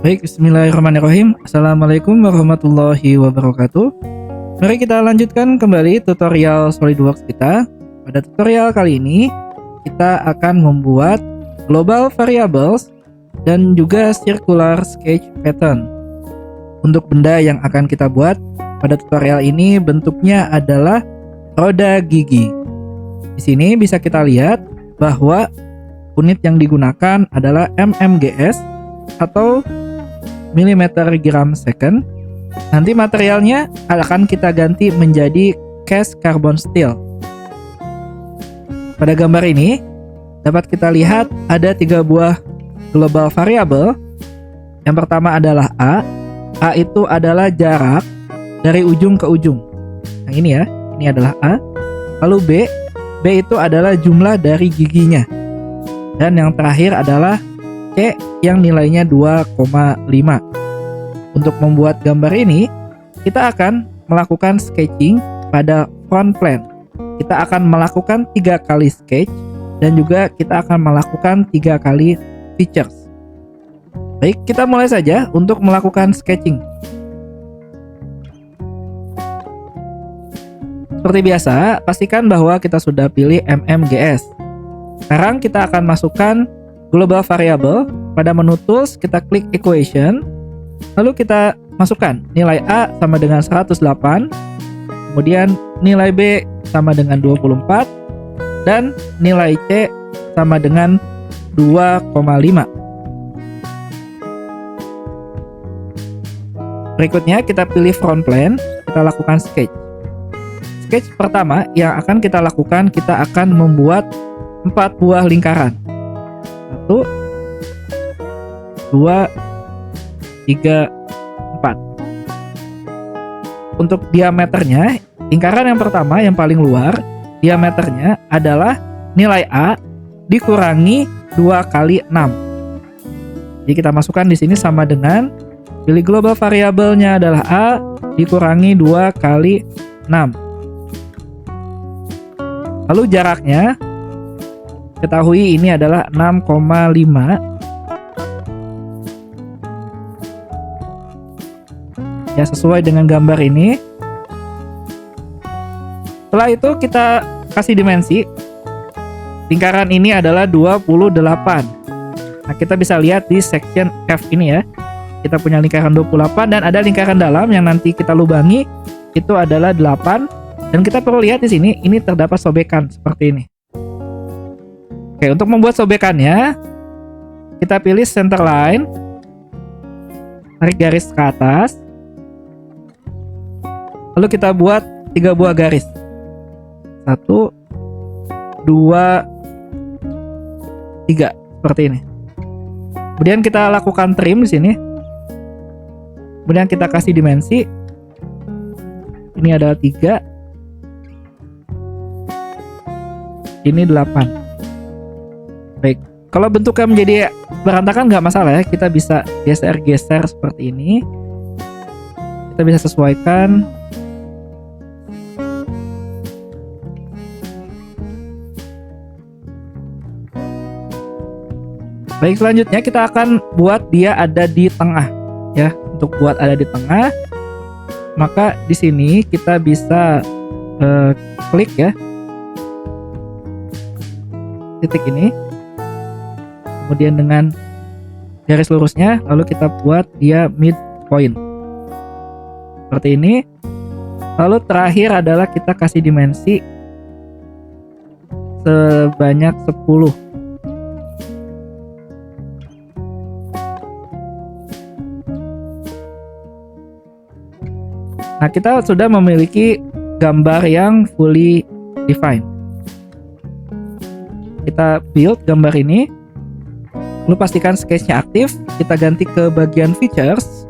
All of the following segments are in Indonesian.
Baik, bismillahirrahmanirrahim. Assalamualaikum warahmatullahi wabarakatuh. Mari kita lanjutkan kembali tutorial SolidWorks kita. Pada tutorial kali ini, kita akan membuat global variables dan juga circular sketch pattern. Untuk benda yang akan kita buat pada tutorial ini bentuknya adalah roda gigi. Di sini bisa kita lihat bahwa unit yang digunakan adalah mmgs atau millimeter gram second. Nanti materialnya akan kita ganti menjadi cast carbon steel. Pada gambar ini dapat kita lihat ada 3 buah global variable. Yang pertama adalah A. A itu adalah jarak dari ujung ke ujung. Yang ini ya, ini adalah A. Lalu B. B itu adalah jumlah dari giginya. Dan yang terakhir adalah C yang nilainya 2,5. Untuk membuat gambar ini, kita akan melakukan sketching pada front plane. Kita akan melakukan 3 kali sketch dan juga kita akan melakukan 3 kali features. Baik, kita mulai saja untuk melakukan sketching. Seperti biasa, pastikan bahwa kita sudah pilih mmgs. Sekarang kita akan masukkan global variable. Pada menu tools kita klik equation, lalu kita masukkan nilai A sama dengan 108, kemudian nilai B sama dengan 24, dan nilai C sama dengan 2,5. Berikutnya kita pilih front plane, kita lakukan sketch. Sketch pertama yang akan kita lakukan, kita akan membuat 4 buah lingkaran. 1, 2, 3, 4. Untuk diameternya, lingkaran yang pertama yang paling luar, diameternya adalah nilai A dikurangi 2 kali 6. Jadi kita masukkan di sini sama dengan pilih global variabelnya adalah A dikurangi 2 kali 6. Lalu jaraknya ketahui ini adalah 6,5. Ya, sesuai dengan gambar ini. Setelah itu kita kasih dimensi. Lingkaran ini adalah 28. Nah, kita bisa lihat di section F ini ya. Kita punya lingkaran 28 dan ada lingkaran dalam yang nanti kita lubangi itu adalah 8. Dan kita perlu lihat di sini, ini terdapat sobekan seperti ini. Oke, untuk membuat sobekannya, kita pilih center line, tarik garis ke atas, lalu kita buat 3 buah garis. 1, 2, 3 seperti ini. Kemudian kita lakukan trim di sini. Kemudian kita kasih dimensi. Ini adalah 3. Ini 8. Baik, kalau bentuknya menjadi berantakan nggak masalah ya, kita bisa geser-geser seperti ini. Kita bisa sesuaikan. Baik, selanjutnya kita akan buat dia ada di tengah ya. Untuk buat ada di tengah, maka di sini kita bisa klik ya titik ini, kemudian dengan garis lurusnya, lalu kita buat dia midpoint seperti ini. Lalu terakhir adalah kita kasih dimensi sebanyak 10. Nah, kita sudah memiliki gambar yang fully defined. Kita build gambar ini. Lalu pastikan sketchnya aktif. Kita ganti ke bagian features.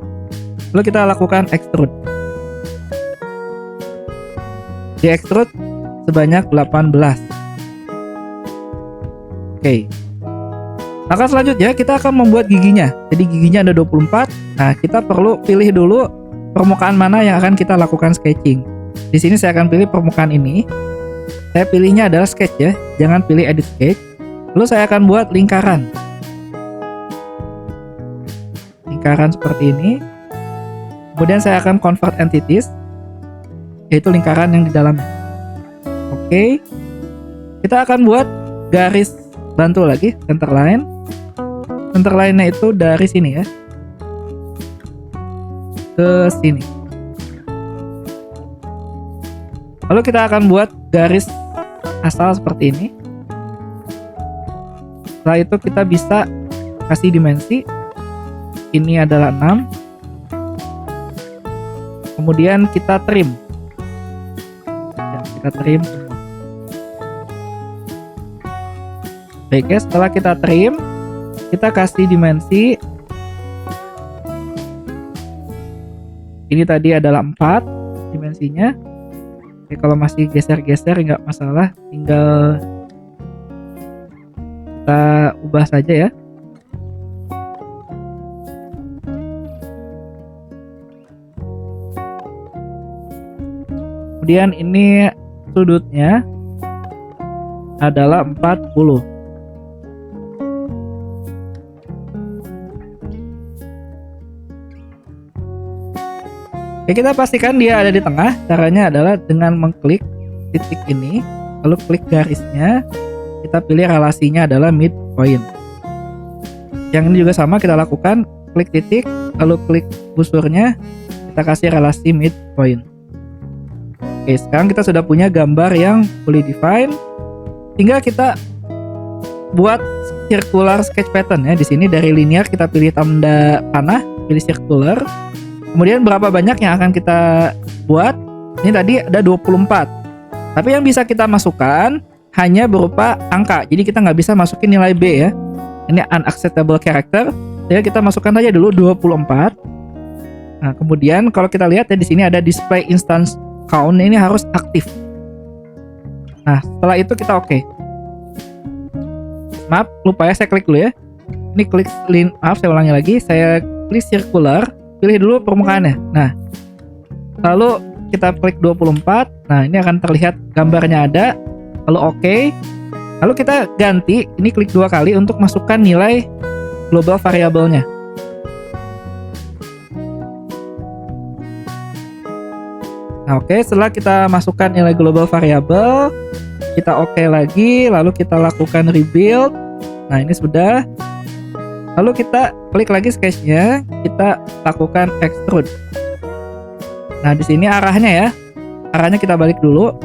Lalu kita lakukan extrude. Di extrude sebanyak 18. Oke. Maka selanjutnya kita akan membuat giginya. Jadi giginya ada 24. Nah, kita perlu pilih dulu permukaan mana yang akan kita lakukan sketching. Di sini saya akan pilih permukaan ini. Saya pilihnya adalah sketch ya, jangan pilih edit sketch. Lalu saya akan buat lingkaran. lingkaran seperti ini. Kemudian saya akan convert entities, yaitu lingkaran yang di dalamnya. Oke, kita akan buat garis bantu lagi, center line. Center line-nya itu dari sini ya, ke sini. Lalu kita akan buat garis asal seperti ini. Setelah itu kita bisa kasih dimensi. Ini adalah 6. Kemudian kita trim. Ya, kita trim semua. Baik ya, setelah kita trim, kita kasih dimensi. Ini tadi adalah 4 dimensinya. Oke, kalau masih geser-geser nggak masalah, tinggal kita ubah saja ya. Kemudian ini sudutnya adalah 40. Oke, kita pastikan dia ada di tengah. Caranya adalah dengan mengklik titik ini, lalu klik garisnya, kita pilih relasinya adalah midpoint. Yang ini juga sama kita lakukan, klik titik, lalu klik kursornya, kita kasih relasi midpoint. Oke, sekarang kita sudah punya gambar yang fully defined. Tinggal kita buat circular sketch pattern ya. Di sini dari linear kita pilih tanda panah, pilih circular. Kemudian berapa banyak yang akan kita buat? Ini tadi ada 24. Tapi yang bisa kita masukkan hanya berupa angka. Jadi kita nggak bisa masukin nilai B ya. Ini unacceptable character. Jadi kita masukkan saja dulu 24. Nah, kemudian kalau kita lihat ya di sini ada display instance count, ini harus aktif. Nah, setelah itu kita oke. Maaf, lupa ya, saya klik dulu ya. Ini klik maaf, saya ulangi lagi. Saya klik circular. Pilih dulu permukaannya. Nah, lalu kita klik 24. Nah, ini akan terlihat gambarnya ada. Lalu oke. Lalu kita ganti, ini klik 2 kali untuk masukkan nilai global variabelnya. Nah, oke, setelah kita masukkan nilai global variabel, kita oke lagi, lalu kita lakukan rebuild. Nah, ini sudah. Lalu kita klik lagi sketch-nya, kita lakukan extrude. Nah, di sini arahnya ya. Arahnya kita balik dulu.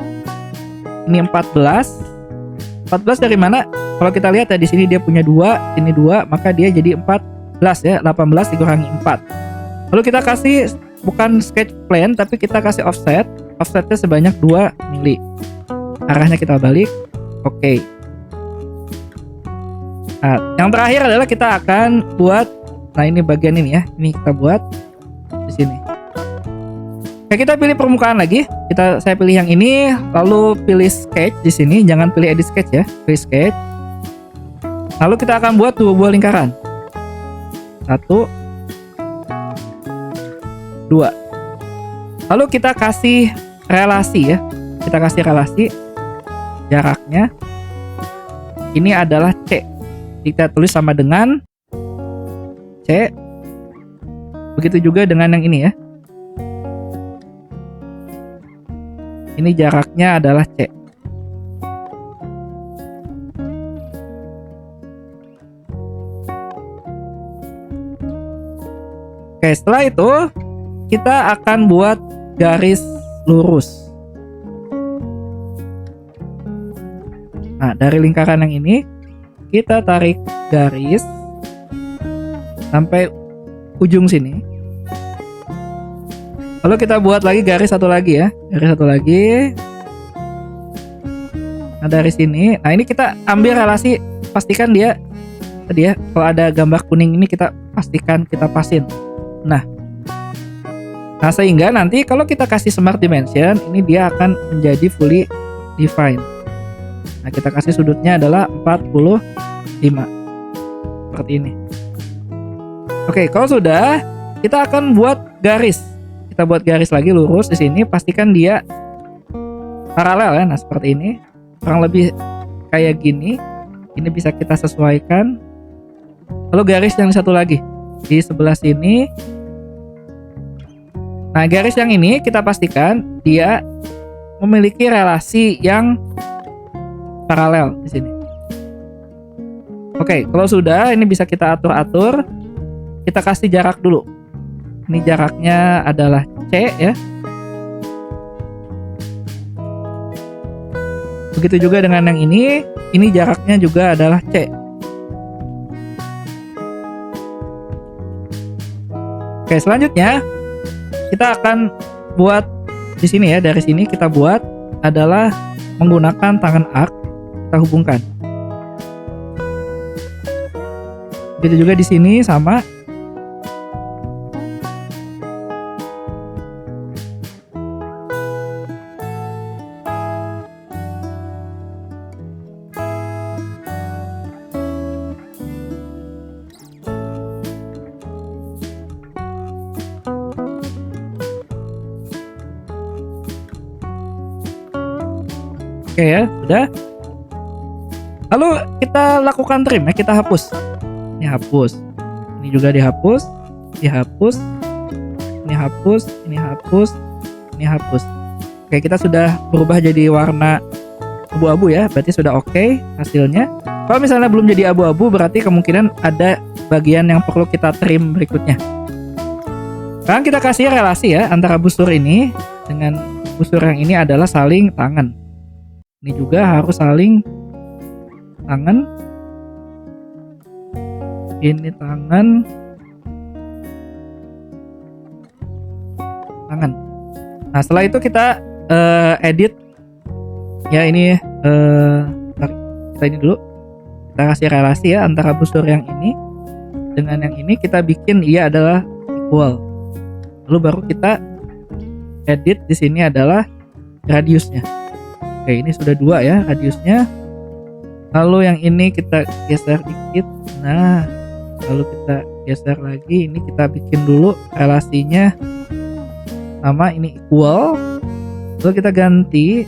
Ini 14. 14 dari mana? Kalau kita lihat ya di sini dia punya 2, ini 2, maka dia jadi 14 ya. 18 dikurangi 4. Lalu kita kasih bukan sketch plane tapi kita kasih offset. Offsetnya sebanyak 2 mili. Arahnya kita balik. Oke. Nah, yang terakhir adalah kita akan buat, nah ini bagian ini ya, ini kita buat di sini. Oke, kita pilih permukaan lagi. Saya pilih yang ini, lalu pilih sketch di sini. Jangan pilih edit sketch ya, pilih sketch. Lalu kita akan buat 2 buah lingkaran. 1, 2. Lalu kita kasih relasi ya. Kita kasih relasi jaraknya. Ini adalah C. Kita tulis sama dengan C. Begitu juga dengan yang ini ya. Ini jaraknya adalah C. Oke, setelah itu kita akan buat garis lurus. Nah, dari lingkaran yang ini kita tarik garis sampai ujung sini. Lalu kita buat lagi garis satu lagi ya. Garis satu lagi. Nah, dari sini. Nah, ini kita ambil relasi, pastikan dia tadi ya. Kalau ada gambar kuning ini kita pastikan kita pasin. Nah, sehingga nanti kalau kita kasih smart dimension, ini dia akan menjadi fully defined. Nah, kita kasih sudutnya adalah 45 seperti ini. Oke, kalau sudah, kita akan buat garis. Kita buat garis lagi lurus di sini. Pastikan dia paralel ya. Nah, seperti ini. Kurang lebih kayak gini. Ini bisa kita sesuaikan. Lalu garis yang satu lagi. di sebelah sini. Nah, garis yang ini kita pastikan dia memiliki relasi yang paralel di sini. Oke, kalau sudah ini bisa kita atur-atur. Kita kasih jarak dulu. Ini jaraknya adalah C ya. Begitu juga dengan yang ini jaraknya juga adalah C. Oke, selanjutnya kita akan buat di sini ya, dari sini kita buat adalah menggunakan tangan arc, kita hubungkan. Begitu juga di sini sama. Oke ya, sudah. Lalu kita lakukan trim ya, kita hapus. Ini hapus. Ini juga dihapus, dihapus. Ini hapus, ini hapus, ini hapus. Oke, kita sudah berubah jadi warna abu-abu ya, berarti sudah oke hasilnya. Kalau misalnya belum jadi abu-abu, berarti kemungkinan ada bagian yang perlu kita trim berikutnya. Sekarang kita kasih relasi ya antara busur ini dengan busur yang ini adalah saling tangan. Ini juga harus saling tangan. Ini tangan. Tangan. Nah, setelah itu kita edit. Ya, ini kita ini dulu. Kita kasih relasi ya antara busur yang ini dengan yang ini, kita bikin ia adalah equal. Lalu baru kita edit di sini adalah radiusnya. Oke, ini sudah 2 ya radiusnya. Lalu yang ini kita geser dikit. Nah, lalu kita geser lagi. Ini kita bikin dulu relasinya sama ini equal. Lalu kita ganti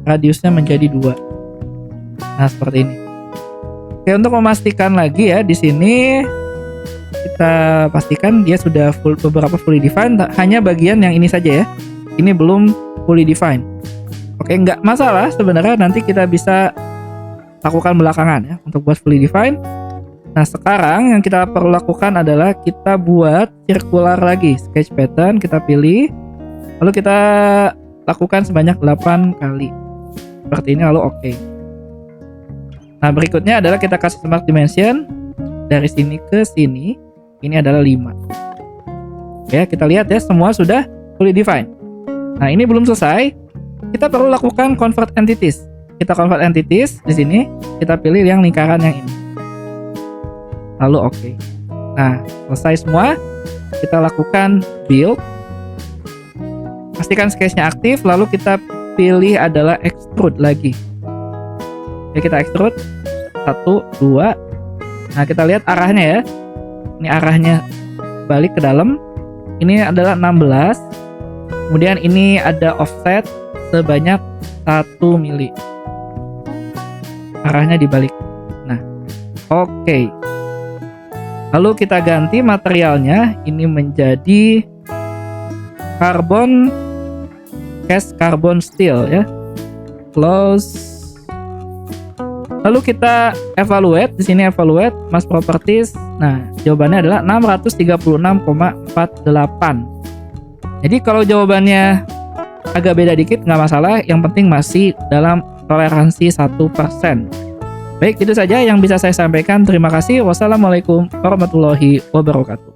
radiusnya menjadi 2. Nah, seperti ini. Oke, untuk memastikan lagi ya di sini kita pastikan dia sudah beberapa fully defined. Hanya bagian yang ini saja ya. Ini belum fully defined. Oke, nggak masalah sebenarnya, nanti kita bisa lakukan belakangan ya untuk buat fully defined. Nah, sekarang yang kita perlu lakukan adalah kita buat circular lagi, sketch pattern kita pilih, lalu kita lakukan sebanyak 8 kali seperti ini, lalu oke. Nah, berikutnya adalah kita kasih smart dimension dari sini ke sini, ini adalah 5. Oke, kita lihat ya, semua sudah fully defined. Nah, ini belum selesai. Kita perlu lakukan convert entities. Kita convert entities di sini. Kita pilih yang lingkaran yang ini. Lalu oke. Nah, selesai semua. Kita lakukan build. Pastikan sketch-nya aktif. Lalu kita pilih adalah extrude lagi. Oke, kita extrude. 1, 2. Nah, kita lihat arahnya ya. Ini arahnya balik ke dalam. Ini adalah 16. Kemudian ini ada offset sebanyak 1 mili. Arahnya dibalik. Nah, oke. Lalu kita ganti materialnya. Ini menjadi cast carbon steel ya. Close. Lalu kita evaluate. Di sini evaluate mass properties. Nah, jawabannya adalah 636,48. Jadi kalau jawabannya agak beda dikit nggak masalah, yang penting masih dalam toleransi 1%. Baik, itu saja yang bisa saya sampaikan. Terima kasih. Wassalamualaikum warahmatullahi wabarakatuh.